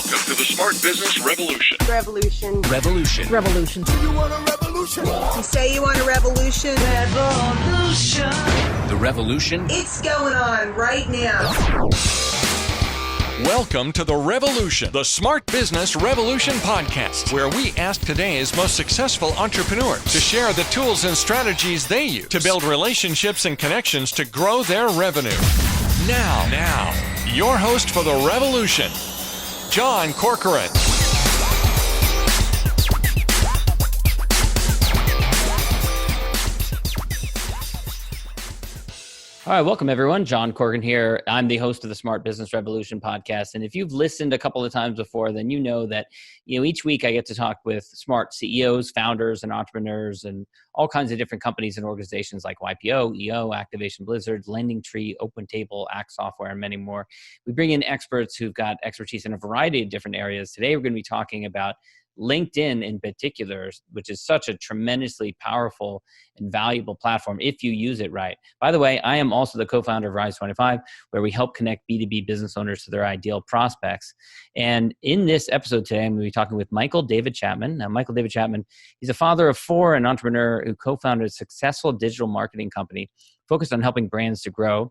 Welcome to the Smart Business Revolution. Revolution. Revolution. Revolution. You want a revolution? You say you want a revolution? Revolution. The revolution. It's going on right now. Welcome to The Revolution, the Smart Business Revolution podcast, where we ask today's most successful entrepreneurs to share the tools and strategies they use to build relationships and connections to grow their revenue. Now, your host for The Revolution, John Corcoran. All right, welcome everyone. John Corcoran here. I'm the host of the Smart Business Revolution podcast. And if you've listened a couple of times before, then you know that each week I get to talk with smart CEOs, founders, and entrepreneurs, and all kinds of different companies and organizations like YPO, EO, Activation Blizzard, LendingTree, OpenTable, Act Software, and many more. We bring in experts who've got expertise in a variety of different areas. Today, we're going to be talking about LinkedIn in particular, which is such a tremendously powerful and valuable platform if you use it right. By the way, I am also the co-founder of Rise25, where we help connect B2B business owners to their ideal prospects. And in this episode today, I'm going to be talking with Michael David Chapman. Now, Michael David Chapman, he's a father of four, an entrepreneur who co-founded a successful digital marketing company focused on helping brands to grow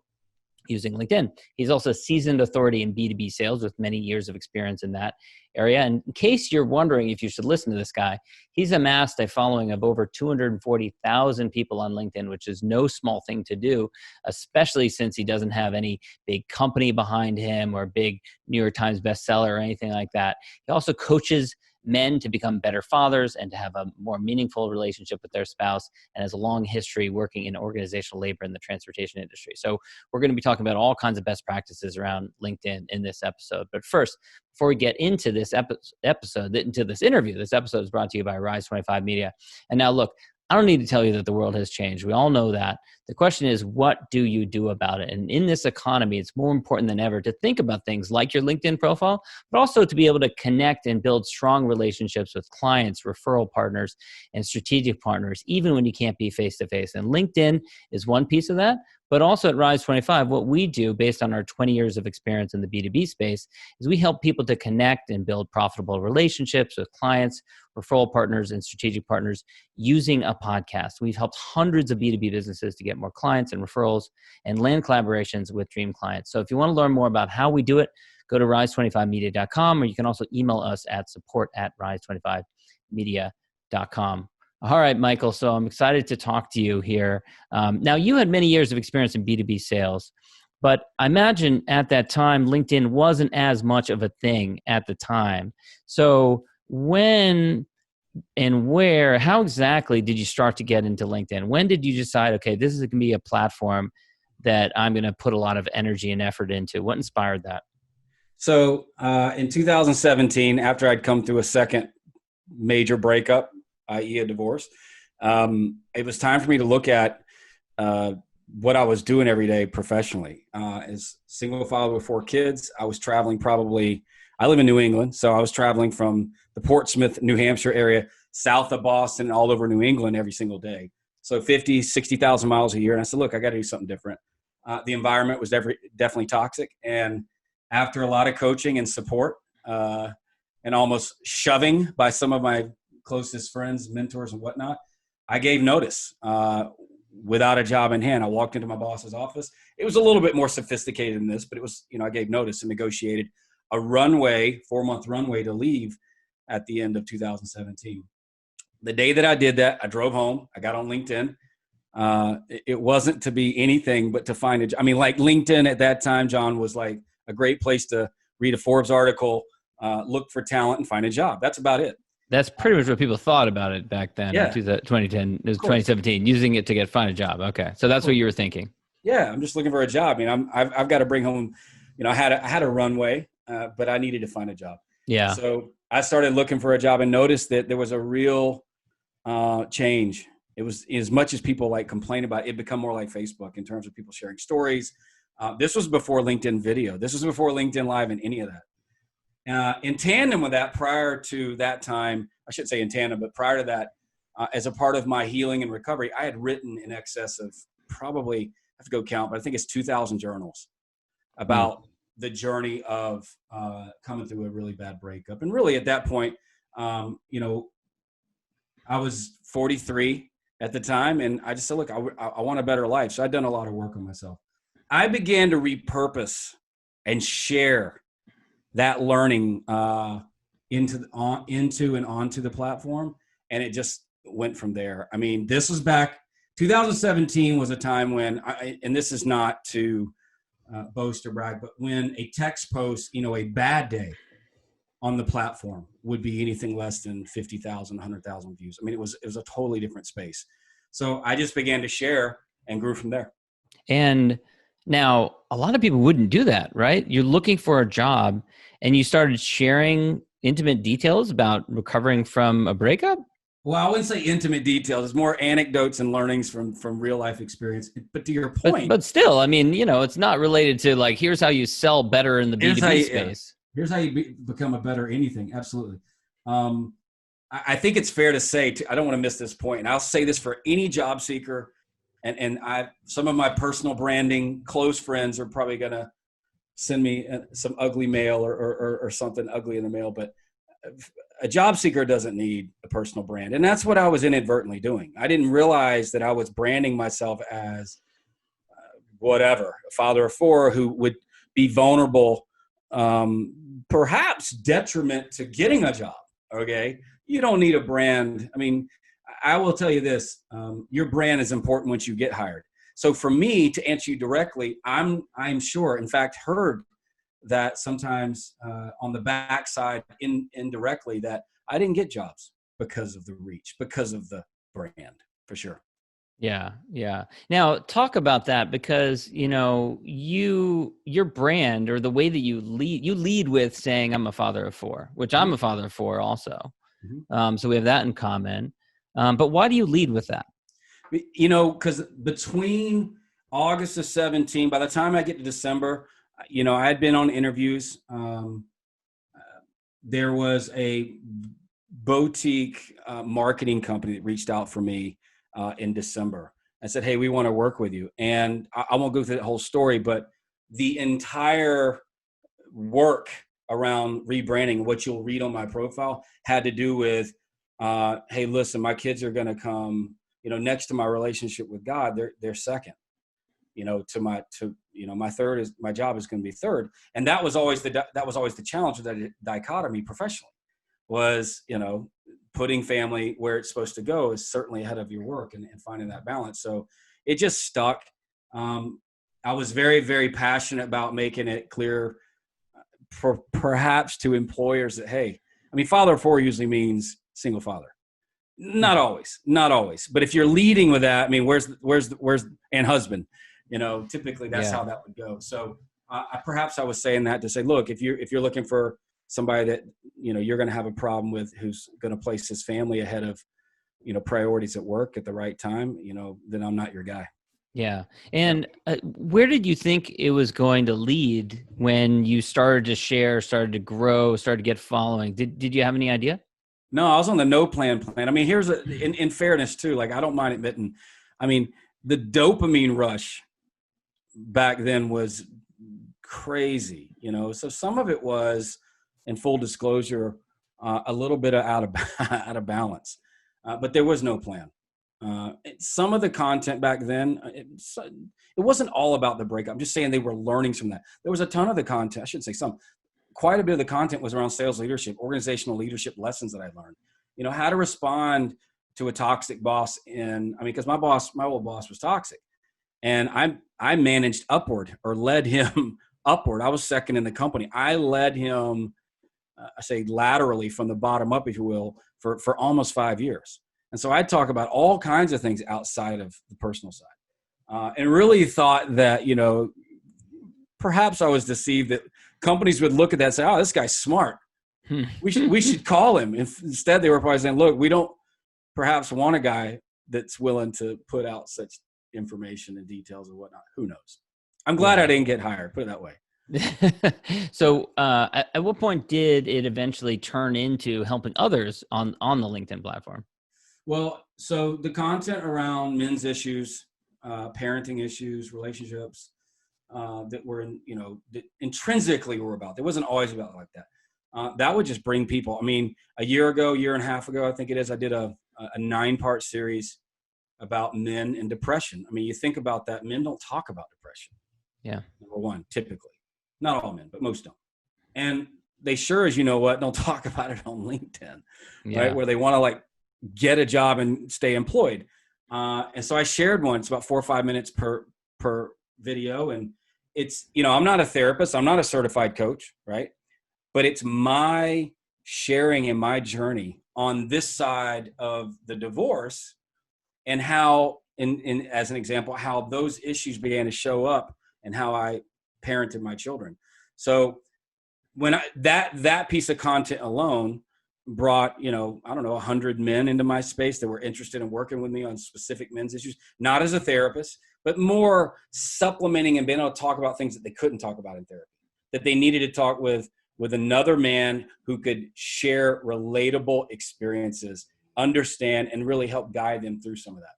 using LinkedIn. He's also a seasoned authority in B2B sales with many years of experience in that area. And in case you're wondering if you should listen to this guy, he's amassed a following of over 240,000 people on LinkedIn, which is no small thing to do, especially since he doesn't have any big company behind him or big New York Times bestseller or anything like that. He also coaches men to become better fathers and to have a more meaningful relationship with their spouse, and has a long history working in organizational labor in the transportation industry. So we're going to be talking about all kinds of best practices around LinkedIn in this episode. But first, before we get into this into this interview, this episode is brought to you by Rise25 Media. And now look, I don't need to tell you that the world has changed. We all know that. The question is, what do you do about it? And in this economy, it's more important than ever to think about things like your LinkedIn profile, but also to be able to connect and build strong relationships with clients, referral partners, and strategic partners, even when you can't be face-to-face. And LinkedIn is one piece of that. But also at Rise25, what we do based on our 20 years of experience in the B2B space is we help people to connect and build profitable relationships with clients, referral partners, and strategic partners using a podcast. We've helped hundreds of B2B businesses to get more clients and referrals and land collaborations with dream clients. So if you want to learn more about how we do it, go to rise25media.com, or you can also email us at support@rise25media.com. All right, Michael. So I'm excited to talk to you here. Now, you had many years of experience in B2B sales, but I imagine at that time, LinkedIn wasn't as much of a thing at the time. So when and where, how exactly did you start to get into LinkedIn? When did you decide, okay, this is going to be a platform that I'm going to put a lot of energy and effort into? What inspired that? So in 2017, after I'd come through a second major breakup, i.e. a divorce, it was time for me to look at what I was doing every day professionally. As single father with four kids, I was traveling I live in New England, so I was traveling from the Portsmouth, New Hampshire area, south of Boston, all over New England every single day. So 50, 60,000 miles a year. And I said, look, I got to do something different. The environment was definitely toxic. And after a lot of coaching and support and almost shoving by some of my closest friends, mentors, and whatnot, I gave notice without a job in hand. I walked into my boss's office. It was a little bit more sophisticated than this, but it was, I gave notice and negotiated a 4-month runway to leave at the end of 2017. The day that I did that, I drove home. I got on LinkedIn. It wasn't to be anything but to find like LinkedIn at that time, John, was like a great place to read a Forbes article, look for talent, and find a job. That's about it. That's pretty much what people thought about it back then. Yeah. In 2010, it was 2017, using it to find a job. Okay. So that's what you were thinking. Yeah. I'm just looking for a job. I've got to bring home, I had a runway, but I needed to find a job. Yeah. So I started looking for a job and noticed that there was a real change. It was, as much as people complain about it, become more like Facebook in terms of people sharing stories. This was before LinkedIn video. This was before LinkedIn Live and any of that. In tandem with that, prior to that time, I should say in tandem, but prior to that, as a part of my healing and recovery, I had written in excess of probably, I have to go count, but I think it's 2,000 journals about the journey of coming through a really bad breakup. And really at that point, you know, I was 43 at the time, and I just said, look, I want a better life. So I'd done a lot of work on myself. I began to repurpose and share that learning into and onto the platform, and it just went from there. I mean, this was back 2017 was a time when and this is not to boast or brag, but when a text post, you know, a bad day on the platform would be anything less than 50,000, 100,000 views. I mean, it was a totally different space. So I just began to share and grew from there. And now a lot of people wouldn't do that, right? You're looking for a job and you started sharing intimate details about recovering from a breakup? Well, I wouldn't say intimate details. It's more anecdotes and learnings from real life experience. But to your point, but still, I mean, you know, it's not related to like, here's how you sell better in the B2B space. Here's how you become a better anything. Absolutely. I think it's fair to say, I don't want to miss this point, and I'll say this for any job seeker, and some of my personal branding close friends are probably going to send me some ugly mail or something ugly in the mail, but a job seeker doesn't need a personal brand. And that's what I was inadvertently doing. I didn't realize that I was branding myself as a father of four who would be vulnerable, perhaps detriment to getting a job. Okay. You don't need a brand. I mean, I will tell you this, your brand is important once you get hired. So for me to answer you directly, I'm sure, in fact, heard that sometimes on the backside indirectly that I didn't get jobs because of the reach, because of the brand, for sure. Yeah. Yeah. Now talk about that, because, you know, your brand or the way that you lead with saying I'm a father of four, which I'm a father of four also. Mm-hmm. So we have that in common. But why do you lead with that? You know, because between August of 17, by the time I get to December, you know, I had been on interviews. There was a boutique marketing company that reached out for me in December and said, hey, we want to work with you. And I won't go through that whole story, but the entire work around rebranding, what you'll read on my profile, had to do with, hey, listen, my kids are going to come, you know, next to my relationship with God, they're second. You know, my third is, my job is going to be third. And that was always the challenge of that dichotomy professionally, was, you know, putting family where it's supposed to go is certainly ahead of your work and finding that balance. So it just stuck. I was very, very passionate about making it clear perhaps to employers that, hey, I mean, father of four usually means single father. Not always. But if you're leading with that, I mean, where's and husband? You know, typically that's how that would go. So perhaps I was saying that to say, look, if you're looking for somebody that, you know, you're going to have a problem with, who's going to place his family ahead of, you know, priorities at work at the right time, you know, then I'm not your guy. Yeah. And where did you think it was going to lead when you started to share, started to grow, started to get following? Did you have any idea? No, I was on the no plan. I mean, here's in fairness too, like, I don't mind admitting, I mean, the dopamine rush back then was crazy, you know? So some of it was, in full disclosure, a little bit out of balance, but there was no plan. Some of the content back then, it wasn't all about the breakup. I'm just saying they were learning from that. There was a ton of the content. I shouldn't say some. Quite a bit of the content was around sales leadership, organizational leadership lessons that I learned. You know, how to respond to a toxic boss because my old boss was toxic, and I managed upward, or led him upward. I was second in the company. I led him, I say laterally from the bottom up, if you will, for almost 5 years. And so I talk about all kinds of things outside of the personal side, and really thought that, you know, perhaps I was deceived that companies would look at that and say, oh, this guy's smart. We should call him. Instead, they were probably saying, look, we don't perhaps want a guy that's willing to put out such information and details and whatnot. Who knows? I'm glad I didn't get hired, put it that way. So at what point did it eventually turn into helping others on the LinkedIn platform? Well, so the content around men's issues, parenting issues, relationships, that were, that intrinsically were about. It wasn't always about like that. That would just bring people. I mean, a year and a half ago, I think it is, I did a 9-part series about men and depression. I mean, you think about that, men don't talk about depression. Yeah. Number one, typically. Not all men, but most don't. And they sure as don't talk about it on LinkedIn, right? Where they want to like get a job and stay employed. And so I shared one. It's about 4 or 5 minutes per video. And it's, I'm not a therapist. I'm not a certified coach, right? But it's my sharing and my journey on this side of the divorce and how, as an example, how those issues began to show up and how I parented my children. So when that piece of content alone brought, 100 men into my space that were interested in working with me on specific men's issues, not as a therapist, but more supplementing and being able to talk about things that they couldn't talk about in therapy, that they needed to talk with another man who could share relatable experiences, understand, and really help guide them through some of that.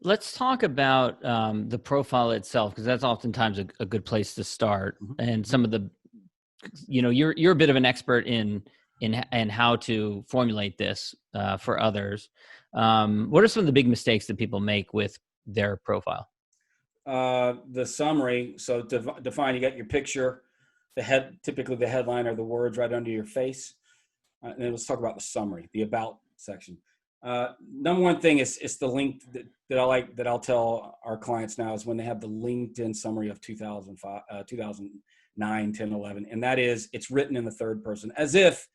Let's talk about the profile itself, because that's oftentimes a good place to start. Mm-hmm. And some of the, you're a bit of an expert in how to formulate this for others. What are some of the big mistakes that people make with their profile? The summary. So define, you got your picture, typically the headline or the words right under your face. And then let's talk about the summary, the about section. Number one thing is the link that I'll tell our clients now is when they have the LinkedIn summary of 2009, 10, 11. And that is, it's written in the third person as if,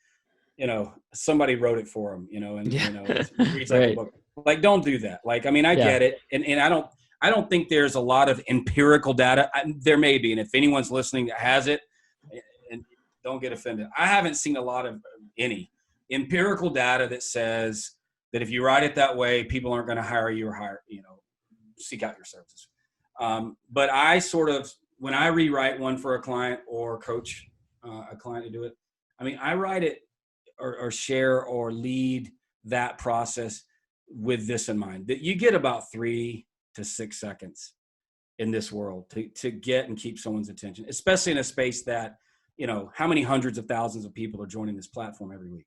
somebody wrote it for them, it reads like a book. Like, don't do that. Like, I mean, I get it. And I don't think there's a lot of empirical data. There may be. And if anyone's listening that has it, and don't get offended, I haven't seen a lot of any empirical data that says that if you write it that way, people aren't going to hire you or seek out your services. But I when I rewrite one for a client or coach a client to do it, I mean, I write it or share or lead that process with this in mind, that you get about 3 to 6 seconds in this world to get and keep someone's attention, especially in a space that, how many hundreds of thousands of people are joining this platform every week.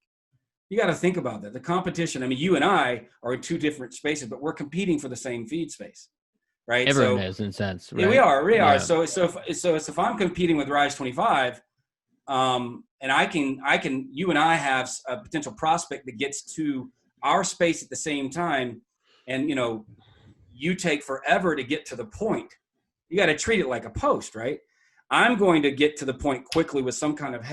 You got to think about that. The competition, I mean, you and I are in 2 different spaces, but we're competing for the same feed space, right? Everyone is, in a sense, right? Yeah, we are. So if I'm competing with Rise25, and I can, you and I have a potential prospect that gets to our space at the same time, and, you take forever to get to the point. You got to treat it like a post, right? I'm going to get to the point quickly with some kind of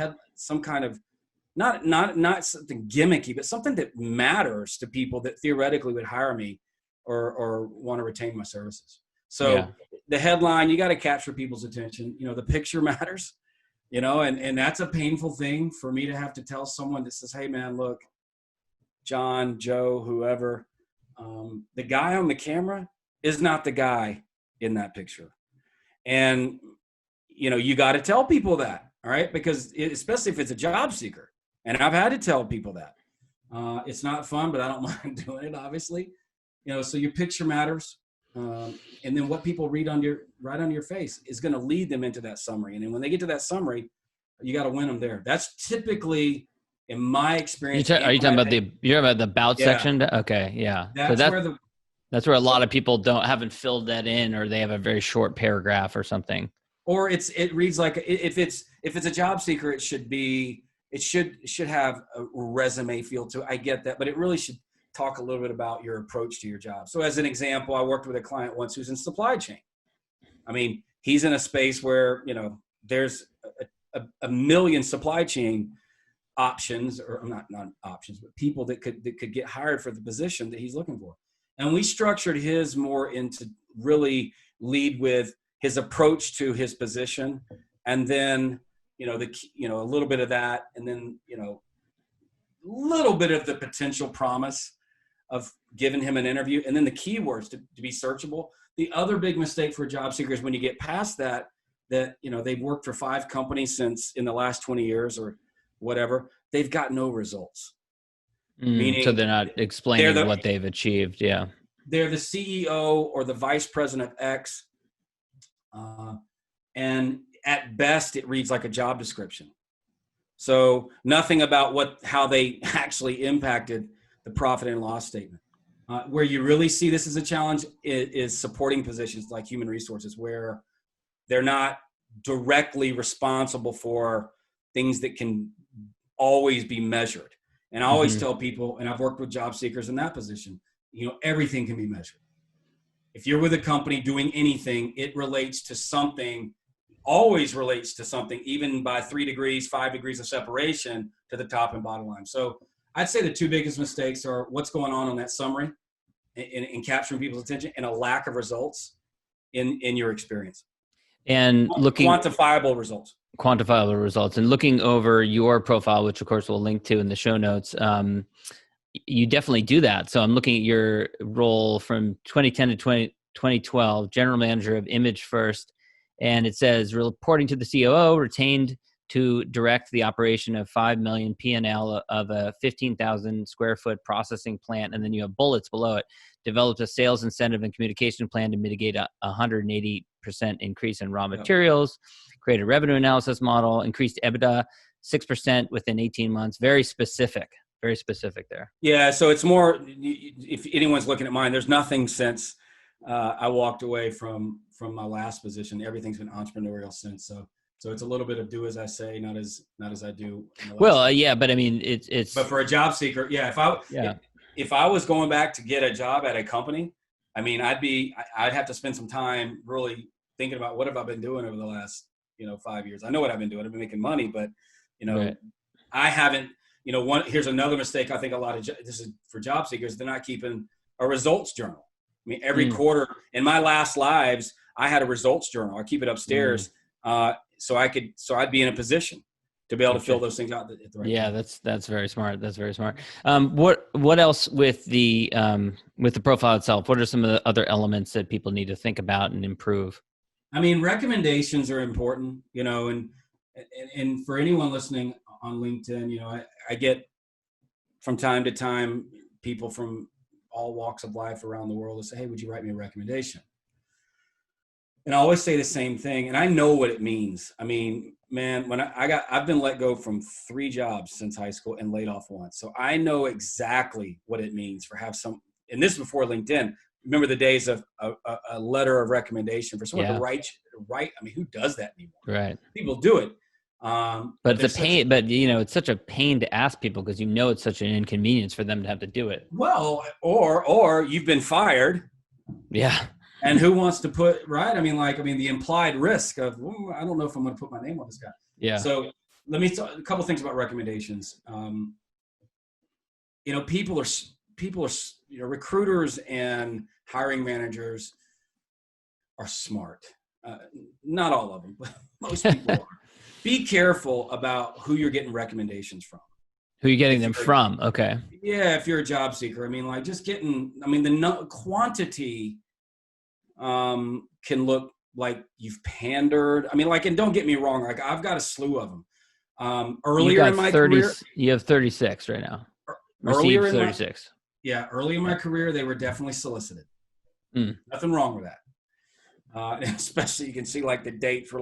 not something gimmicky, but something that matters to people that theoretically would hire me or want to retain my services. So The headline, you got to capture people's attention. The picture matters, and that's a painful thing for me to have to tell someone that says, hey man, look, John, Joe, whoever, the guy on the camera is not the guy in that picture. And, you got to tell people that, all right? Because especially if it's a job seeker. And I've had to tell people that. It's not fun, but I don't mind doing it, obviously. So your picture matters. And then what people read right on your face is going to lead them into that summary. And then when they get to that summary, you got to win them there. That's typically, in my experience. Are you talking about the about section? Okay, yeah. That's where a lot of people haven't filled that in, or they have a very short paragraph or something. Or it reads like, if it's a job seeker, it should have a resume feel to it. I get that, but it really should talk a little bit about your approach to your job. So as an example, I worked with a client once who's in supply chain. I mean, he's in a space where, there's a million supply chain options, or not options, but people that could get hired for the position that he's looking for. And we structured his more into really lead with his approach to his position. And then, a little bit of that. And then, a little bit of the potential promise of giving him an interview. And then the keywords to be searchable. The other big mistake for job seekers, when you get past that, they've worked for 5 companies since in the last 20 years or whatever, they've got no results. Meaning, so they're not explaining what they've achieved. Yeah. They're the CEO or the vice president of X. And at best, it reads like a job description. So nothing about how they actually impacted the profit and loss statement. Where you really see this as a challenge is supporting positions like human resources, where they're not directly responsible for things that can always be measured. And I always tell people, and I've worked with job seekers in that position, everything can be measured. If you're with a company doing anything, it relates to something, always relates to something, even by 3 degrees, 5 degrees of separation to the top and bottom line. So I'd say the two biggest mistakes are what's going on that summary in capturing people's attention, and a lack of results in your experience. And looking quantifiable results. And looking over your profile, which of course we'll link to in the show notes, you definitely do that. So I'm looking at your role from 2010 to 2012, general manager of Image First, and it says reporting to the COO, retained to direct the operation of 5 million P&L of a 15,000 square foot processing plant. And then you have bullets below it. Developed a sales incentive and communication plan to mitigate a 180% increase in raw materials, create a revenue analysis model, increased EBITDA 6% within 18 months. Very specific there. Yeah. So it's more, if anyone's looking at mine, there's nothing since I walked away from my last position. Everything's been entrepreneurial since. So it's a little bit of do as I say, not as I do. Well, yeah, but I mean, it's. But for a job seeker, if I was going back to get a job at a company, I mean, I'd have to spend some time really thinking about what have I been doing over the last 5 years. I know what I've been doing. I've been making money, but right. I haven't. Here's another mistake. I think this is for job seekers. They're not keeping a results journal. I mean, every quarter in my last lives, I had a results journal. I keep it upstairs. So I'd be in a position to be able to fill those things out at the right time. That's very smart. That's very smart. What else with the profile itself? What are some of the other elements that people need to think about and improve? I mean, recommendations are important, and for anyone listening on LinkedIn, I get from time to time people from all walks of life around the world to say, hey, would you write me a recommendation? And I always say the same thing, and I know what it means. I mean, man, when I've been let go from 3 jobs since high school and laid off once. So I know exactly what it means and this is before LinkedIn. Remember the days of a letter of recommendation for someone to write. I mean, who does that anymore? Right. People do it. But it's a pain, it's such a pain to ask people because it's such an inconvenience for them to have to do it. Well, or you've been fired. Yeah. And who wants to put, right? I mean, the implied risk of, I don't know if I'm going to put my name on this guy. Yeah. So let me talk a couple things about recommendations. People are, recruiters and hiring managers are smart. Not all of them, but most people are. Be careful about who you're getting recommendations from. Who are you getting them from? Okay. Yeah. If you're a job seeker, I mean, the quantity can look like you've pandered. I mean, and don't get me wrong. I've got a slew of them. Earlier in my career, you have 36 right now. Earlier in 36. Early in my career, they were definitely solicited. Nothing wrong with that. Especially you can see the date for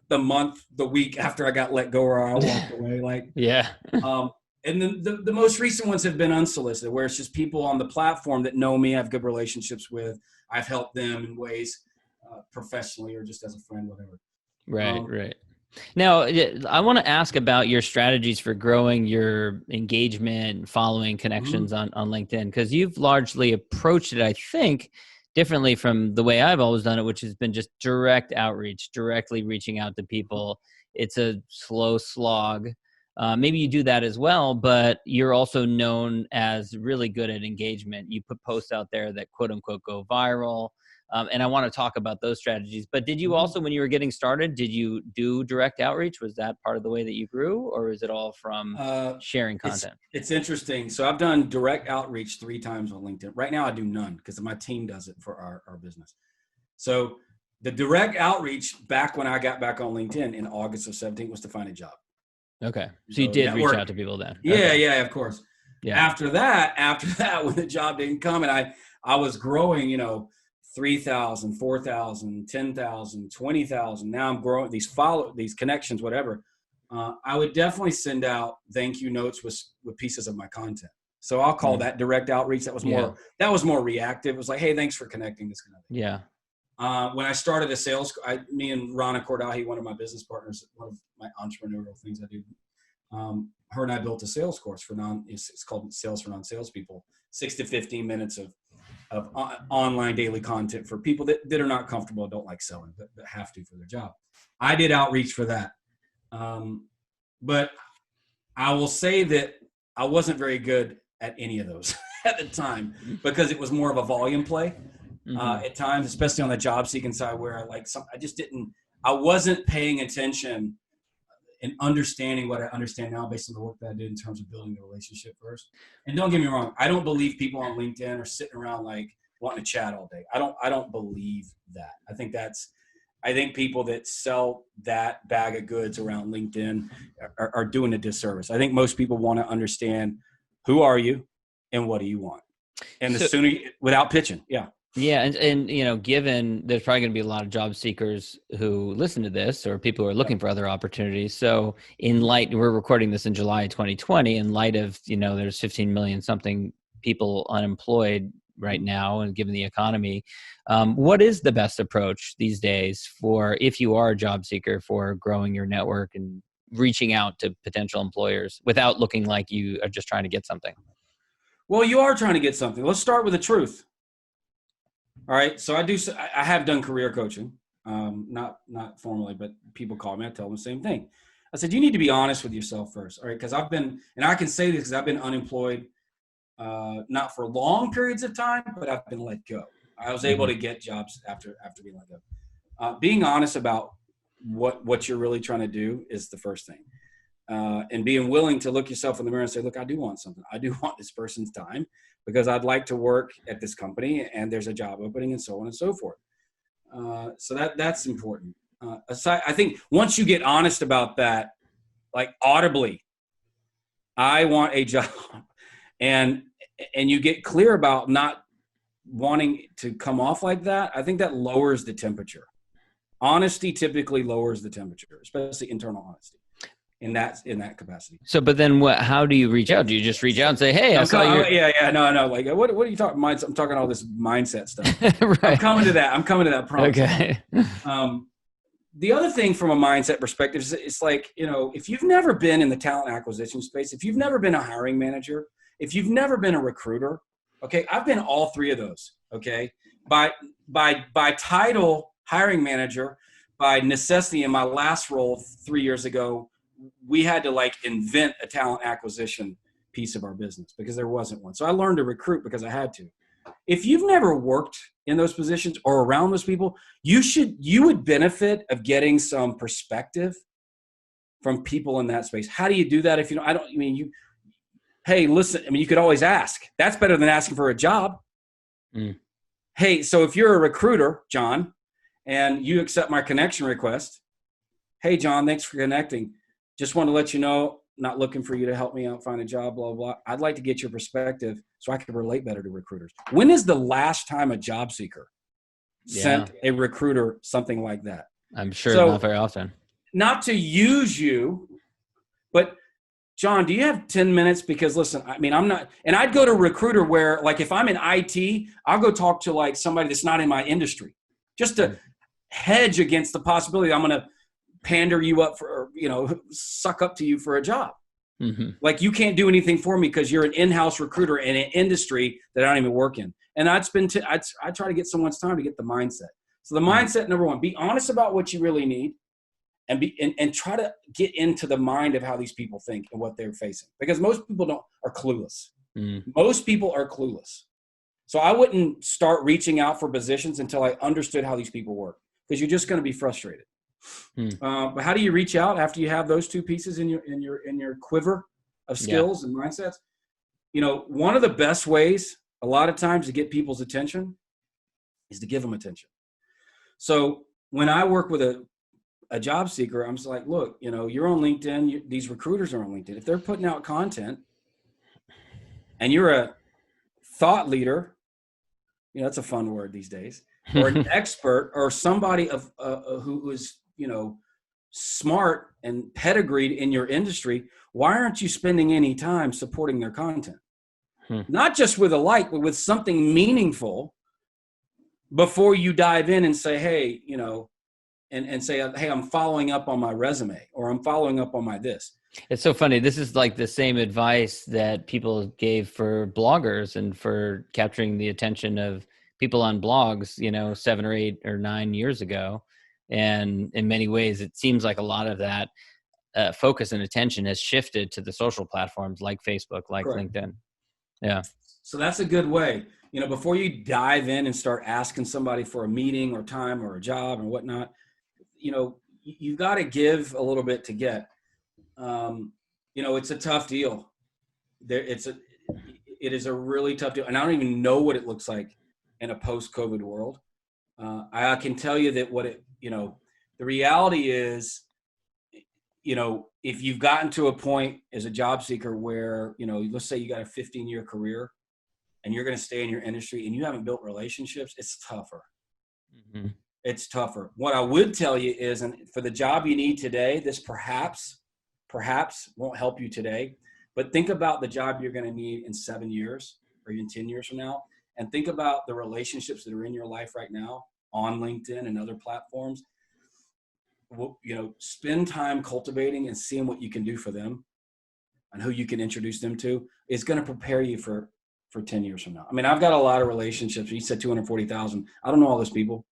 the month, the week after I got let go or I walked away. Yeah. And then the most recent ones have been unsolicited, where it's just people on the platform that know me, I have good relationships with. I've helped them in ways professionally or just as a friend, whatever. Right. Now, I want to ask about your strategies for growing your engagement and following connections on LinkedIn, because you've largely approached it, I think, differently from the way I've always done it, which has been just direct outreach, directly reaching out to people. It's a slow slog. Maybe you do that as well, but you're also known as really good at engagement. You put posts out there that quote unquote go viral. And I want to talk about those strategies. But did you also, when you were getting started, did you do direct outreach? Was that part of the way that you grew, or is it all from sharing content? It's interesting. So I've done direct outreach 3 times on LinkedIn. Right now I do none because my team does it for our business. So the direct outreach back when I got back on LinkedIn in August of 2017 was to find a job. Okay. So you did reach out to people then? Yeah, okay. Yeah, of course. Yeah. After that, when the job didn't come and I was growing, 3,000, 4,000, 10,000, 20,000. Now I'm growing these connections, whatever. I would definitely send out thank you notes with pieces of my content. So I'll call that direct outreach. That was more reactive. It was like, hey, thanks for connecting, this kind of thing. Yeah. When I started a sales, me and Rana Cordahi, one of my business partners, one of my entrepreneurial things I do, her and I built a sales course it's called Sales for Non-Salespeople, 6 to 15 minutes of online daily content for people that are not comfortable, don't like selling, but have to for their job. I did outreach for that. But I will say that I wasn't very good at any of those at the time because it was more of a volume play. At times, especially on the job seeking side, where I wasn't paying attention and understanding what I understand now based on the work that I did in terms of building the relationship first. And don't get me wrong, I don't believe people on LinkedIn are sitting around like wanting to chat all day. I don't believe that. I think people that sell that bag of goods around LinkedIn are doing a disservice. I think most people want to understand who are you and what do you want, and the sooner without pitching, yeah. Yeah, and given there's probably going to be a lot of job seekers who listen to this, or people who are looking for other opportunities. So we're recording this in July 2020, in light of, there's 15 million something people unemployed right now, and given the economy, what is the best approach these days for, if you are a job seeker, for growing your network and reaching out to potential employers without looking like you are just trying to get something? Well, you are trying to get something. Let's start with the truth. All right. So I have done career coaching, not formally, but people call me, I tell them the same thing. I said, you need to be honest with yourself first. All right. Cause and I can say this because I've been unemployed, not for long periods of time, but I've been let go. I was able to get jobs after being let go. Being honest about what you're really trying to do is the first thing. And being willing to look yourself in the mirror and say, look, I do want something. I do want this person's time because I'd like to work at this company and there's a job opening and so on and so forth. So that's important. I think once you get honest about that, like audibly, I want a job, and you get clear about not wanting to come off like that, I think that lowers the temperature. Honesty typically lowers the temperature, especially internal honesty. In that capacity. So, but then how do you reach out? Do you just reach out and say, hey, I saw your... No. Like, what are you talking mindset? I'm talking all this mindset stuff. Right. I'm coming to that prompt. Okay. The other thing from a mindset perspective is it's like, if you've never been in the talent acquisition space, if you've never been a hiring manager, if you've never been a recruiter, okay, I've been all three of those, okay? By title, hiring manager, by necessity in my last role 3 years ago, we had to invent a talent acquisition piece of our business because there wasn't one. So I learned to recruit because I had to. If you've never worked in those positions or around those people, you would benefit of getting some perspective from people in that space. How do you do that? If hey, listen, you could always ask. That's better than asking for a job. Hey, so if you're a recruiter, John, and you accept my connection request, hey, John, thanks for connecting. Just want to let you know, not looking for you to help me out find a job, blah, blah. I'd like to get your perspective so I can relate better to recruiters. When is the last time a job seeker sent a recruiter something like that? I'm sure not very often. Not to use you, but John, do you have 10 minutes? Because listen, I'm not, and I'd go to a recruiter where if I'm in IT, I'll go talk to somebody that's not in my industry just to hedge against the possibility I'm going to pander you up for, suck up to you for a job. You can't do anything for me because you're an in-house recruiter in an industry that I don't even work in. And I try to get someone's time to get the mindset. So the mindset, number one, be honest about what you really need and try to get into the mind of how these people think and what they're facing, because most people are clueless. Most people are clueless. So I wouldn't start reaching out for positions until I understood how these people work, because you're just going to be frustrated. But how do you reach out after you have those two pieces in your quiver of skills and mindsets? One of the best ways a lot of times to get people's attention is to give them attention. So when I work with a job seeker, I'm just like, look, you're on LinkedIn. These recruiters are on LinkedIn. If they're putting out content and you're a thought leader, that's a fun word these days. or an expert or somebody who is, smart and pedigreed in your industry, why aren't you spending any time supporting their content? Not just with a like, but with something meaningful before you dive in and say, hey, and say, hey, I'm following up on my resume, or I'm following up on my this. It's so funny. This is like the same advice that people gave for bloggers and for capturing the attention of people on blogs, 7 or 8 or 9 years ago. And in many ways, it seems like a lot of that focus and attention has shifted to the social platforms like Facebook, like Correct. LinkedIn. Yeah. So that's a good way, before you dive in and start asking somebody for a meeting or time or a job or whatnot, you've got to give a little bit to get. It's a tough deal. It is a really tough deal. And I don't even know what it looks like in a post-COVID world. I can tell you that the reality is, if you've gotten to a point as a job seeker where, let's say you got a 15-year career and you're going to stay in your industry and you haven't built relationships, it's tougher. Mm-hmm. It's tougher. What I would tell you is, and for the job you need today, this perhaps won't help you today, but think about the job you're going to need in 7 years or even 10 years from now. And think about the relationships that are in your life right now on LinkedIn and other platforms. Spend time cultivating and seeing what you can do for them and who you can introduce them to is going to prepare you for 10 years from now. I mean, I've got a lot of relationships. You said 240,000. I don't know all those people.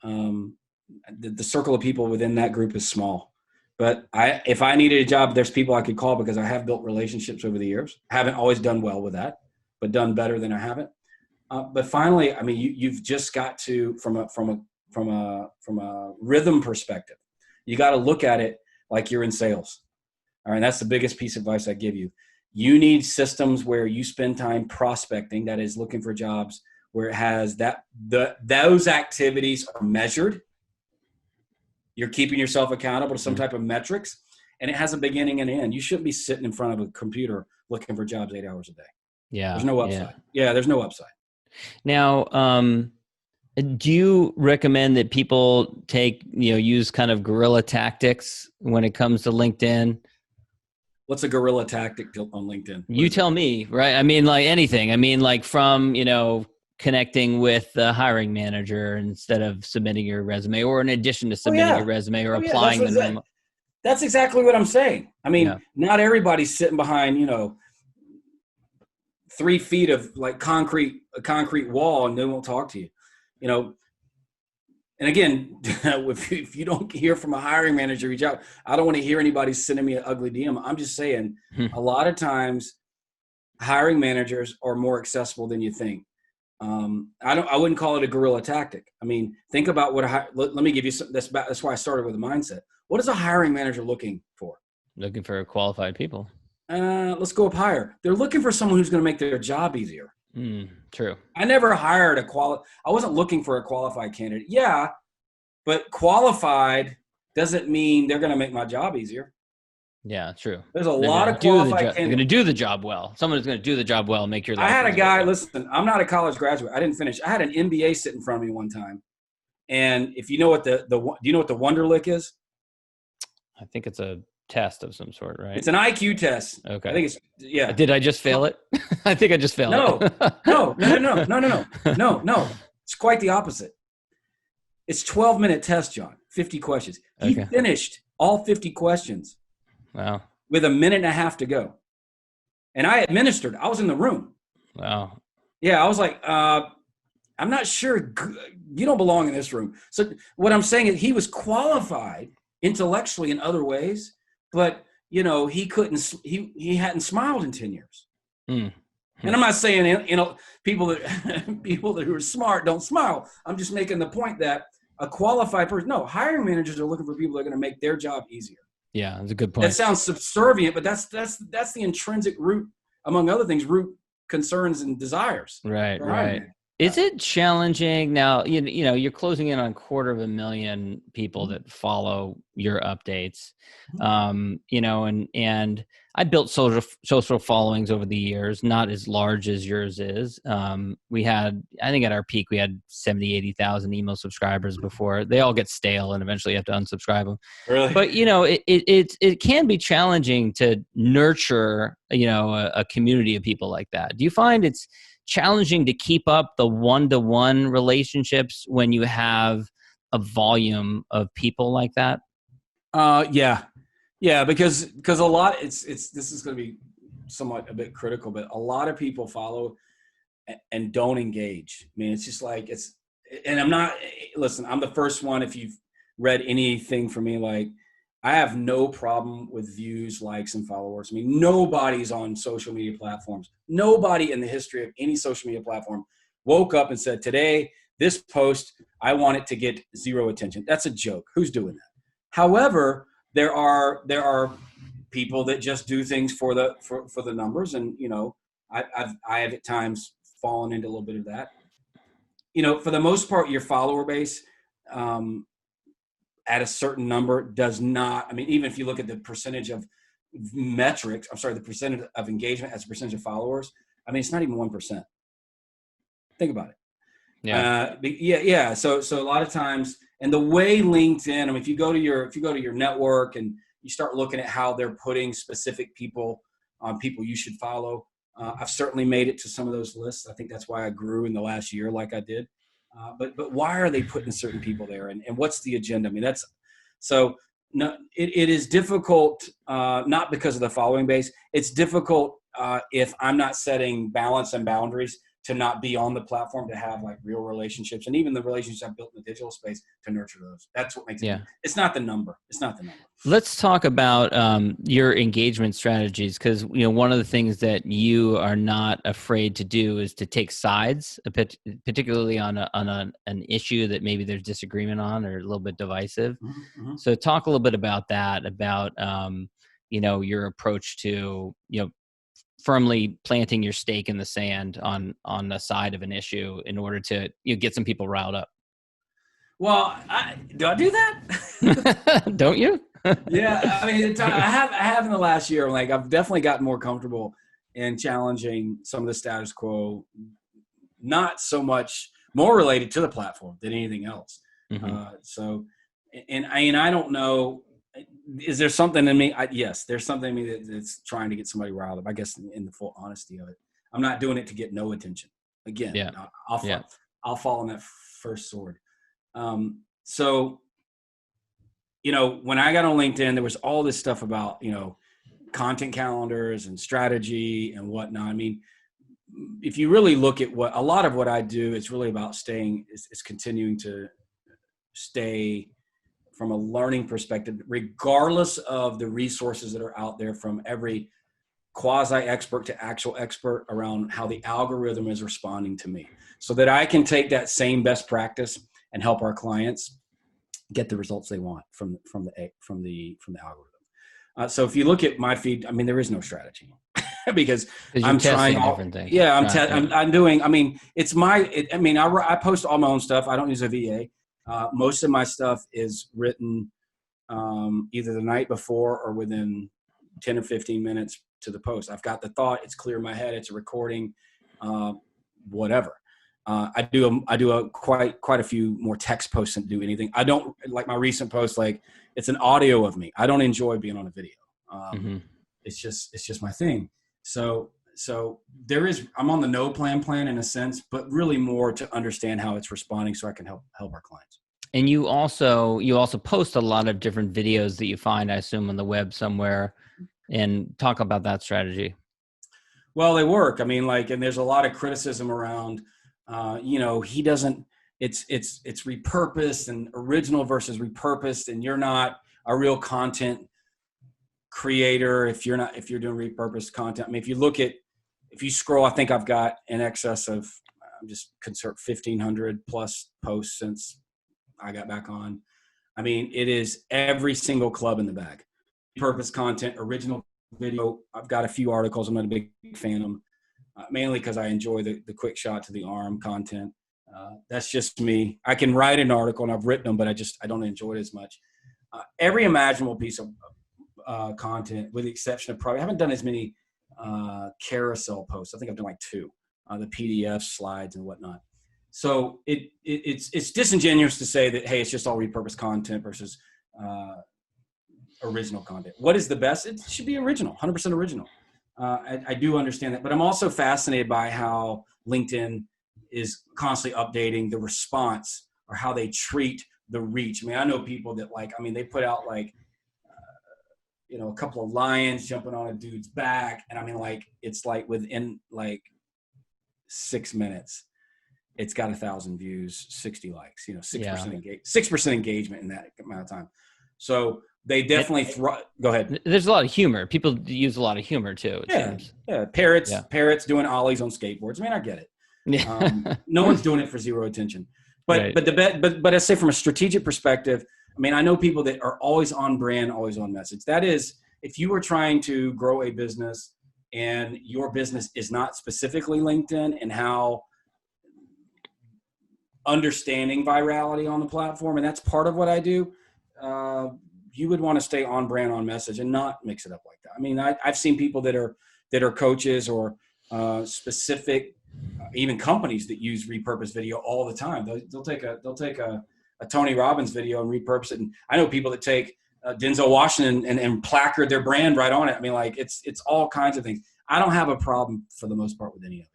The circle of people within that group is small, but if I needed a job, there's people I could call because I have built relationships over the years. I haven't always done well with that, but done better than I haven't. But finally, I mean, you've just got to, from a rhythm perspective, you got to look at it like you're in sales. All right. That's the biggest piece of advice I give you. You need systems where you spend time prospecting, that is looking for jobs, where it has those activities are measured. You're keeping yourself accountable to some type of metrics, and it has a beginning and an end. You shouldn't be sitting in front of a computer looking for jobs 8 hours a day. Yeah. There's no upside. Yeah, there's no upside. Now, do you recommend that people use kind of guerrilla tactics when it comes to LinkedIn? What's a guerrilla tactic on LinkedIn? You tell me, right? I mean, like anything. I mean, like from, connecting with the hiring manager instead of submitting your resume, or in addition to submitting your resume, or applying the normal. That's exactly what I'm saying. I mean, not everybody's sitting behind, 3 feet of like a concrete wall and they won't talk to you, And again, if you don't hear from a hiring manager, reach out. I don't want to hear anybody sending me an ugly DM. I'm just saying a lot of times hiring managers are more accessible than you think. I wouldn't call it a guerrilla tactic. I mean, think about let me give you some, that's why I started with a mindset. What is a hiring manager looking for? Looking for qualified people. Let's go up higher. They're looking for someone who's going to make their job easier. True. I never hired I wasn't looking for a qualified candidate. Yeah, but qualified doesn't mean they're going to make my job easier. Yeah, true. There's a lot of qualified candidates. They're going to do the job well. Someone is going to do the job well and make your life. I had a guy, listen, I'm not a college graduate. I didn't finish. I had an MBA sit in front of me one time. And if you know what do you know what the Wonderlic is? I think it's a test of some sort, right? It's an IQ test. Okay. I think it's, yeah. Did I just fail it? I think I just failed it. No. It's quite the opposite. It's 12-minute test, John. 50 questions. He finished all 50 questions. Wow. With a minute and a half to go. And I administered. I was in the room. Wow. Yeah, I was like, I'm not sure. You don't belong in this room. So what I'm saying is he was qualified intellectually in other ways, but, he hadn't smiled in 10 years. And I'm not saying, people that who are smart don't smile. I'm just making the point that a qualified person, hiring managers are looking for people that are going to make their job easier. Yeah, that's a good point. That sounds subservient, but that's the intrinsic root, among other things, root concerns and desires. Right. Is it challenging now? You know, you're closing in on 250,000 people that follow your updates. You know, and I built social followings over the years, not as large as yours is. We had, I think at our peak, we had 70, 80,000 email subscribers before. They all get stale and eventually you have to unsubscribe them. Really? But, you know, it can be challenging to nurture, you know, a community of people like that. Do you find it's challenging to keep up the one-to-one relationships when you have a volume of people like that? Yeah, because a lot, this is going to be somewhat a bit critical, but a lot of people follow and don't engage. I mean, it's just like, and I'm the first one. If you've read anything from me, like, I have no problem with views, likes, and followers. I mean, nobody's on social media platforms. Nobody in the history of any social media platform woke up and said, today, this post, I want it to get 0 attention. That's a joke. Who's doing that? However, there are people that just do things for the numbers. And, you know, I have at times fallen into a little bit of that. You know, for the most part, your follower base, at a certain number does not, I mean, even if you look at the percentage of the percentage of engagement as a percentage of followers, I mean, it's not even 1%. Think about it. Yeah. So a lot of times, and the way LinkedIn, I mean, if you go to your network and you start looking at how they're putting specific people on people you should follow, I've certainly made it to some of those lists. I think that's why I grew in the last year like I did. But why are they putting certain people there, and what's the agenda? I mean, it is difficult, not because of the following base. It's difficult if I'm not setting balance and boundaries to not be on the platform, to have like real relationships, and even the relationships I've built in the digital space, to nurture those. That's what makes it. It's not the number. Let's talk about your engagement strategies, because, you know, one of the things that you are not afraid to do is to take sides, particularly on an issue that maybe there's disagreement on or a little bit divisive. Mm-hmm. So talk a little bit about that, about you know, your approach to, you know, firmly planting your stake in the sand on the side of an issue in order to, you know, get some people riled up. Well, do I do that? Don't you? Yeah, I mean, I have in the last year. Like, I've definitely gotten more comfortable in challenging some of the status quo. Not so much more related to the platform than anything else. Mm-hmm. I don't know. Is there something in me? Yes, there's something in me that's trying to get somebody riled up. I guess in the full honesty of it, I'm not doing it to get no attention. Again, yeah. I'll fall on that first sword. So, you know, when I got on LinkedIn, there was all this stuff about, you know, content calendars and strategy and whatnot. I mean, if you really look at a lot of what I do, it's really about continuing to stay from a learning perspective, regardless of the resources that are out there, from every quasi-expert to actual expert, around how the algorithm is responding to me, so that I can take that same best practice and help our clients get the results they want from the algorithm. So if you look at my feed, I mean, there is no strategy because I'm trying different things. Yeah, I'm doing. I mean, I post all my own stuff. I don't use a VA. Most of my stuff is written either the night before or within 10 or 15 minutes to the post. I've got the thought. It's clear in my head. It's a recording, whatever. I do quite a few more text posts than do anything. I don't like my recent post. Like, it's an audio of me. I don't enjoy being on a video. It's just my thing. So I'm on the no plan in a sense, but really more to understand how it's responding so I can help our clients. And you also post a lot of different videos that you find, I assume, on the web somewhere, and talk about that strategy. Well, they work. I mean, like, and there's a lot of criticism around, you know, it's repurposed and original versus repurposed, and you're not a real content creator if you're doing repurposed content. I mean, if you scroll, I think I've got in excess of, I'm just concerned, 1,500 plus posts since I got back on. I mean, it is every single club in the bag. Purpose content, original video. I've got a few articles. I'm not a big fan of them. mainly because I enjoy the quick shot to the arm content. That's just me. I can write an article, and I've written them, but I don't enjoy it as much. Every imaginable piece of content, with the exception of probably, I haven't done as many carousel posts. I think I've done like 2, the PDF slides and whatnot. So it's disingenuous to say that, hey, it's just all repurposed content versus original content. What is the best? It should be original, 100% original. I do understand that, but I'm also fascinated by how LinkedIn is constantly updating the response or how they treat the reach. I mean, I know people that they put out a couple of lions jumping on a dude's back. And I mean, it's within 6 minutes, it's got 1,000 views, 60 likes, 6% engagement in that amount of time. So they definitely go ahead. There's a lot of humor. People use a lot of humor too. It seems. Yeah. Parrots doing ollies on skateboards. I mean, I get it. No one's doing it for zero attention. But right. but I say from a strategic perspective, I mean, I know people that are always on brand, always on message. That is, if you are trying to grow a business and your business is not specifically LinkedIn and how understanding virality on the platform, and that's part of what I do, you would want to stay on brand, on message, and not mix it up like that. I mean, I've seen people that are coaches or specific, even companies that use repurposed video all the time. They'll take a Tony Robbins video and repurpose it. And I know people that take Denzel Washington and placard their brand right on it. I mean, it's all kinds of things. I don't have a problem for the most part with any of it.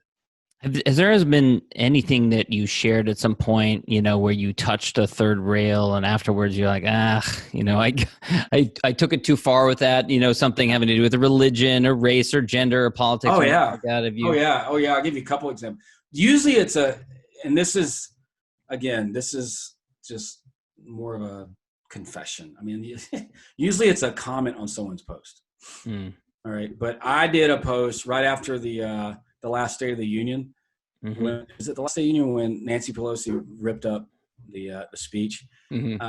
Has there been anything that you shared at some point, where you touched a third rail and afterwards you're like, I took it too far with that, something having to do with a religion or race or gender or politics? Oh, yeah. Like that, Oh, yeah. I'll give you a couple examples. Usually and this is just more of a confession. I mean, usually it's a comment on someone's post. All right. But I did a post right after the last State of the Union. Mm-hmm. Is it the last State of the Union when Nancy Pelosi ripped up the speech? Mm-hmm.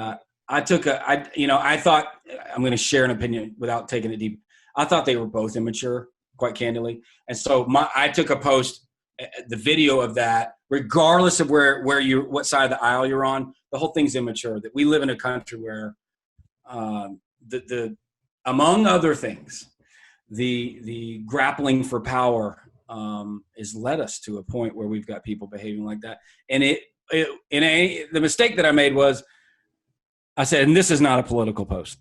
I thought, I'm going to share an opinion without taking it deep. I thought they were both immature, quite candidly. And so I took a post, the video of that, regardless of what side of the aisle you're on, the whole thing's immature. That we live in a country where the among other things, the grappling for power has led us to a point where we've got people behaving like that. And the mistake that I made was I said, and this is not a political post.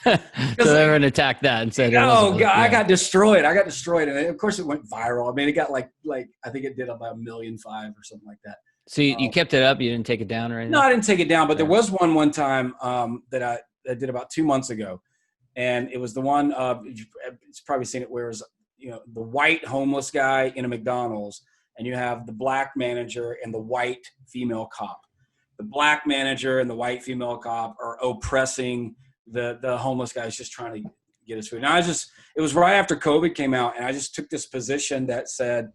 So everyone attacked that and said, "Oh God, I got destroyed. And of course it went viral. I mean, it got like I think it did about 1.5 million or something like that. So you kept it up. You didn't take it down or anything? No, I didn't take it down. But there was one time that I did about 2 months ago, and it was the one. It's probably seen it where it's the white homeless guy in a McDonald's, and you have the black manager and the white female cop. The black manager and the white female cop are oppressing the homeless guy is just trying to get his food. Now it was right after COVID came out, and I just took this position that said,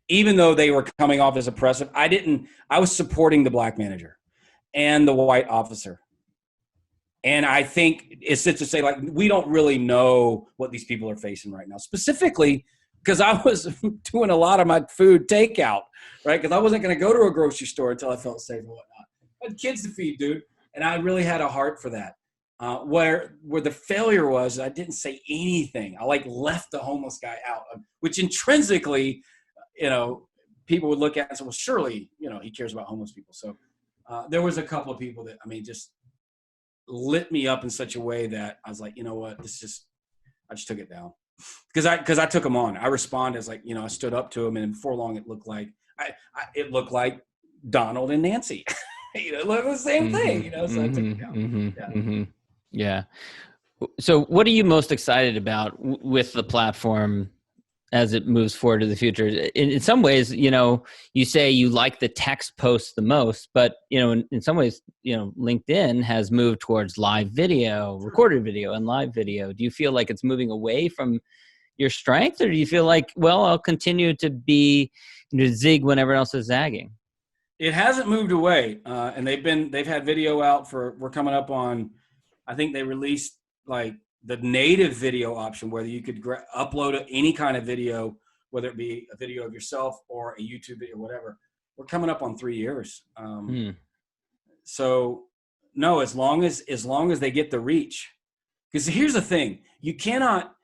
even though they were coming off as oppressive, I was supporting the black manager and the white officer. And I think it's to say, we don't really know what these people are facing right now, specifically because I was doing a lot of my food takeout, right? Because I wasn't going to go to a grocery store until I felt safe and whatnot. I had kids to feed, dude. And I really had a heart for that. Where the failure was, I didn't say anything. I left the homeless guy out, which intrinsically, people would look at and say, well, surely, he cares about homeless people. So there was a couple of people that, just lit me up in such a way that I was like, you know what, I just took it down because I took him on. I responded as I stood up to him, and before long it looked like Donald and Nancy. It looked the same thing, so I took it down. Yeah. So what are you most excited about with the platform as it moves forward to the future? In some ways, you say you like the text posts the most, but, in some ways, LinkedIn has moved towards live video, recorded video and live video. Do you feel like it's moving away from your strength, or do you feel like, well, I'll continue to be zig when everyone else is zagging? It hasn't moved away. And they've had video out we're coming up on, I think they released the native video option, where you could upload any kind of video, whether it be a video of yourself or a YouTube video or whatever. We're coming up on 3 years. So no, as long as they get the reach, because here's the thing, you cannot,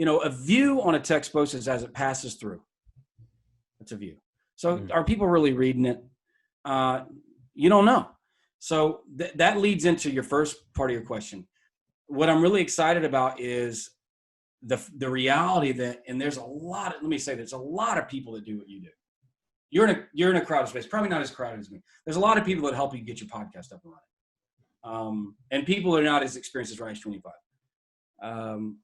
a view on a text post is as it passes through. It's a view. So are people really reading it? You don't know. So that leads into your first part of your question. What I'm really excited about is the reality that, and there's a lot of people that do what you do. You're in a crowded space, probably not as crowded as me. There's a lot of people that help you get your podcast up and running. And people are not as experienced as Rise25.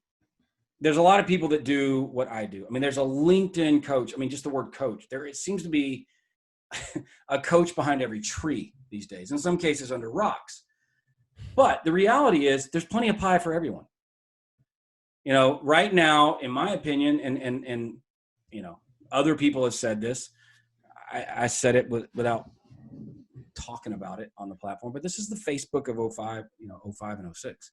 There's a lot of people that do what I do. I mean, there's a LinkedIn coach. I mean, just the word coach. It seems to be a coach behind every tree these days, in some cases under rocks. But the reality is there's plenty of pie for everyone. Right now, in my opinion, and other people have said this, I said it without talking about it on the platform, but this is the Facebook of 05 and 06.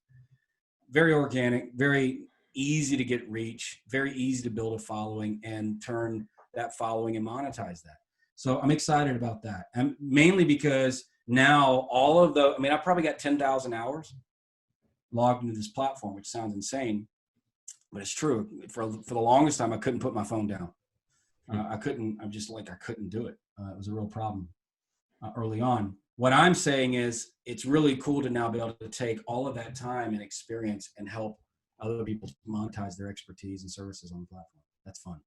Very organic, very easy to get reach, very easy to build a following and turn that following and monetize that. So I'm excited about that. And mainly because now I probably got 10,000 hours logged into this platform, which sounds insane, but it's true. For the longest time, I couldn't put my phone down. I couldn't do it. It was a real problem early on. What I'm saying is it's really cool to now be able to take all of that time and experience and help other people monetize their expertise and services on the platform. That's fun.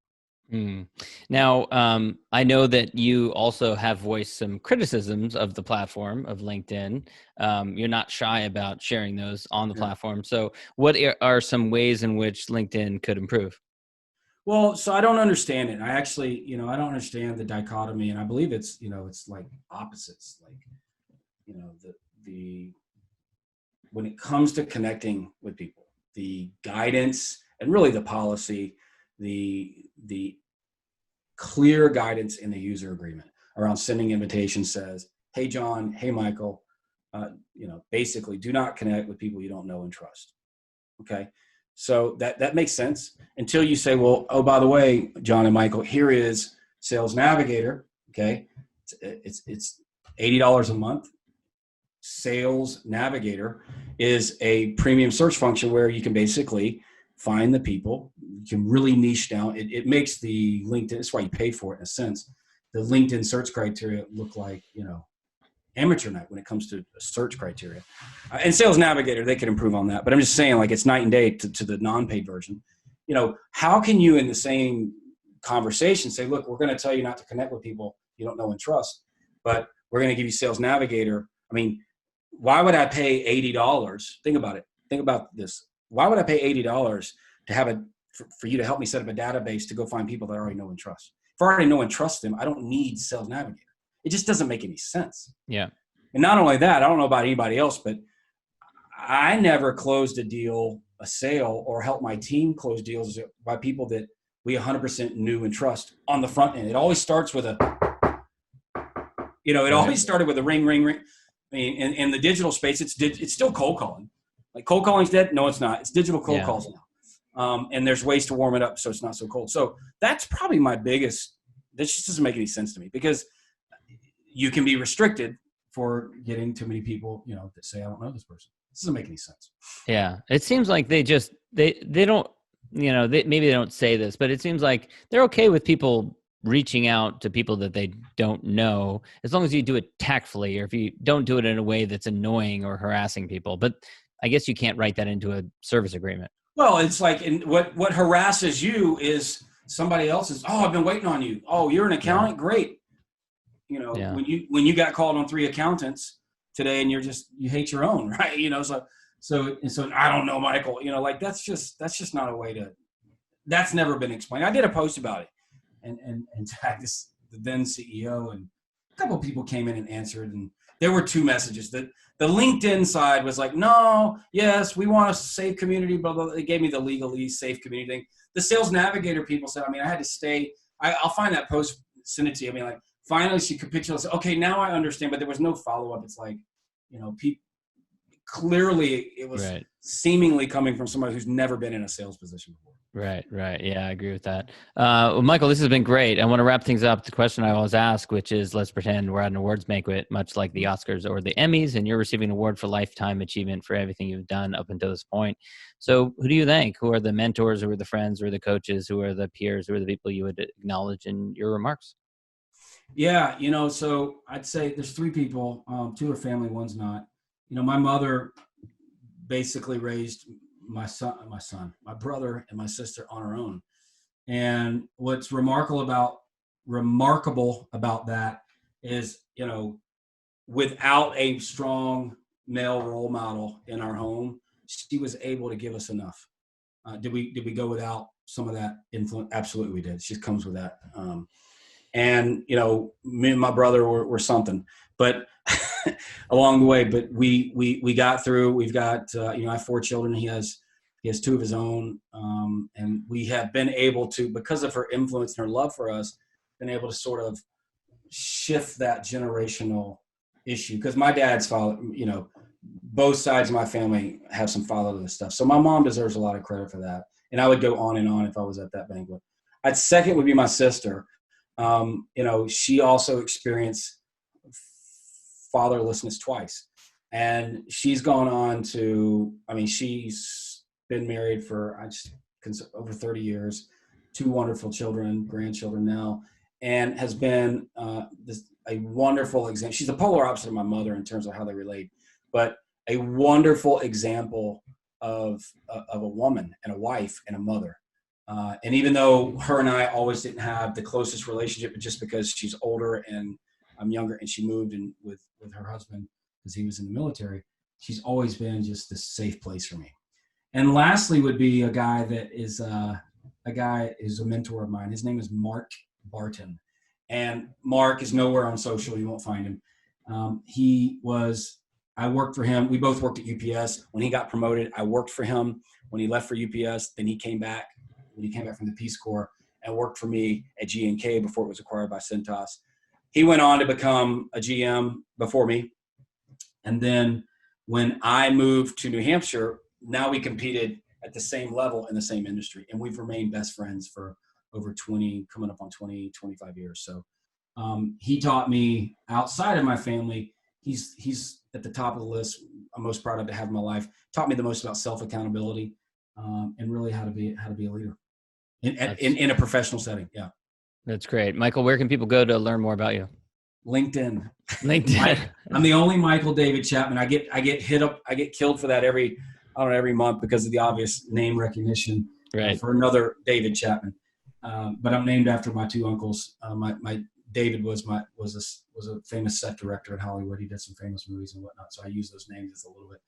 Now, I know that you also have voiced some criticisms of the platform of LinkedIn. You're not shy about sharing those on the platform. So what are some ways in which LinkedIn could improve? Well, so I don't understand it. I actually, I don't understand the dichotomy, and I believe it's like opposites. Like, when it comes to connecting with people, the guidance and really the policy, the clear guidance in the user agreement around sending invitations says, hey, John, hey, Michael, basically do not connect with people you don't know and trust. Okay. So that makes sense until you say, well, oh, by the way, John and Michael, here is Sales Navigator. Okay. It's $80 a month. Sales Navigator is a premium search function where you can basically find the people. You can really niche down. It makes the LinkedIn, that's why you pay for it in a sense. The LinkedIn search criteria look like, amateur night when it comes to search criteria. And Sales Navigator, they could improve on that. But I'm just saying, like, it's night and day to the non-paid version. How can you in the same conversation say, look, we're going to tell you not to connect with people you don't know and trust, but we're going to give you Sales Navigator. I mean, why would I pay $80? Think about it. Think about this. Why would I pay $80 to have for you to help me set up a database to go find people that I already know and trust? If I already know and trust them, I don't need Sales Navigator. It just doesn't make any sense. Yeah. And not only that, I don't know about anybody else, but I never closed a sale, or helped my team close deals by people that we 100% knew and trust on the front end. It always starts with always started with a ring, ring, ring. I mean, in the digital space, it's still cold calling. Like, cold calling's dead? No, it's not. It's digital cold calls now. And there's ways to warm it up so it's not so cold. So that's probably my biggest. This just doesn't make any sense to me, because you can be restricted for getting too many people, that say, I don't know this person. This doesn't make any sense. Yeah. It seems like they don't, maybe they don't say this, but it seems like they're okay with people reaching out to people that they don't know, as long as you do it tactfully, or if you don't do it in a way that's annoying or harassing people. But I guess you can't write that into a service agreement. Well, it's like, what harasses you is somebody else's, oh, I've been waiting on you. Oh, you're an accountant? Great. When you got called on 3 accountants today, and you hate your own, right? So I don't know, Michael, that's just not a way to, that's never been explained. I did a post about it and tagged the then CEO, and a couple of people came in and answered, and there were 2 messages. The LinkedIn side was like, no, yes, we want a safe community, blah, blah, blah. They gave me the legalese safe community thing. The Sales Navigator people said, I had to stay. I'll find that post, send it to you. Finally she capitulated. Okay, now I understand, but there was no follow-up. It's like, clearly it was seemingly coming from somebody who's never been in a sales position before. Right. Yeah, I agree with that. Well, Michael, this has been great. I want to wrap things up. The question I always ask, which is, let's pretend we're at an awards banquet, much like the Oscars or the Emmys, and you're receiving an award for lifetime achievement for everything you've done up until this point. So who do you thank? Who are the mentors? Who are the friends? Who are the coaches? Who are the peers? Who are the people you would acknowledge in your remarks? Yeah, so I'd say there's 3 people. 2 are family, 1's not. My mother basically raised my brother and my sister on her own. And what's remarkable about that is, without a strong male role model in our home, she was able to give us enough. Did we go without some of that influence? Absolutely we did. She comes with that. And, me and my brother were something, but along the way, but we got through. We've got, I have 4 children. He has 2 of his own. And we have been able to, because of her influence and her love for us, been able to sort of shift that generational issue. Because my dad's father, both sides of my family have some father to this stuff. So my mom deserves a lot of credit for that. And I would go on and on if I was at that banquet. Second would be my sister. She also experienced fatherlessness twice, and she's gone on to, she's been married for over 30 years, 2 wonderful children, grandchildren now, and has been a wonderful example. She's the polar opposite of my mother in terms of how they relate, but a wonderful example of a woman and a wife and a mother. And even though her and I always didn't have the closest relationship, but just because she's older and I'm younger, and she moved in with her husband because he was in the military, she's always been just a safe place for me. And lastly would be a guy that is a mentor of mine. His name is Mark Barton. And Mark is nowhere on social. You won't find him. I worked for him. We both worked at UPS. When he got promoted, I worked for him. When he left for UPS, then he came back. When he came back from the Peace Corps and worked for me at G&K before it was acquired by Cintas. He went on to become a GM before me. And then when I moved to New Hampshire, now we competed at the same level in the same industry. And we've remained best friends for over 20, coming up on 20, 25 years. So he taught me outside of my family. He's at the top of the list. I'm most proud of to have in my life. Taught me the most about self-accountability and really how to be a leader in a professional setting. Yeah. That's great. Michael, where can people go to learn more about you? LinkedIn. LinkedIn. I'm the only Michael David Chapman. I get hit up. I get killed for that every month because of the obvious name recognition. Right. For another David Chapman. But I'm named after my 2 uncles. My David was a famous set director in Hollywood. He did some famous movies and whatnot. So I use those names as a little bit.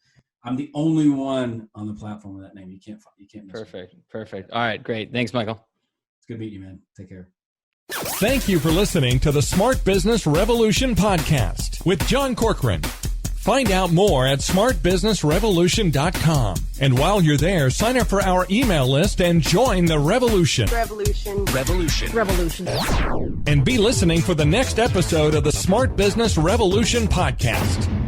I'm the only one on the platform with that name. You can't miss me. Perfect. All right, great. Thanks, Michael. It's good meeting you, man. Take care. Thank you for listening to the Smart Business Revolution podcast with John Corcoran. Find out more at smartbusinessrevolution.com. And while you're there, sign up for our email list and join the revolution. Revolution. And be listening for the next episode of the Smart Business Revolution podcast.